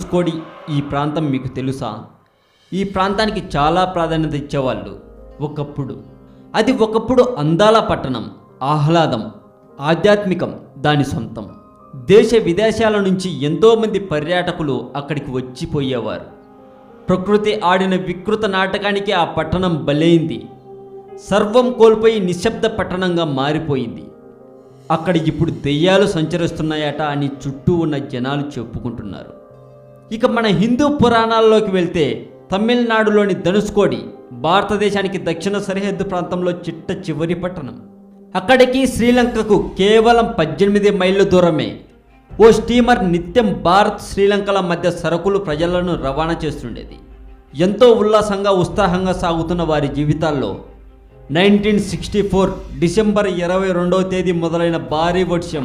ధనుష్కోడి ఈ ప్రాంతం మీకు తెలుసా? ఈ ప్రాంతానికి చాలా ప్రాధాన్యత ఇచ్చేవాళ్ళు ఒకప్పుడు అందాల పట్టణం, ఆహ్లాదం, ఆధ్యాత్మికం దాని సొంతం. దేశ విదేశాల నుంచి ఎంతోమంది పర్యాటకులు అక్కడికి వచ్చిపోయేవారు. ప్రకృతి ఆడిన వికృత నాటకానికి ఆ పట్టణం బలైంది. సర్వం కోల్పోయి నిశ్శబ్ద పట్టణంగా మారిపోయింది. అక్కడ ఇప్పుడు దెయ్యాలు సంచరిస్తున్నాయట అని చుట్టూ ఉన్న జనాలు చెప్పుకుంటున్నారు. ఇక మన హిందూ పురాణాల్లోకి వెళ్తే తమిళనాడులోని ధనుష్కోడి భారతదేశానికి దక్షిణ సరిహద్దు ప్రాంతంలో చిట్ట చివరి పట్టణం. అక్కడికి శ్రీలంకకు కేవలం 18 మైళ్ళ దూరమే. ఓ స్టీమర్ నిత్యం భారత్ శ్రీలంకల మధ్య సరుకులు ప్రజలను రవాణా చేస్తుండేది. ఎంతో ఉల్లాసంగా ఉత్సాహంగా సాగుతున్న వారి జీవితాల్లో 1964 డిసెంబర్ 22వ తేదీ మొదలైన భారీ వర్షం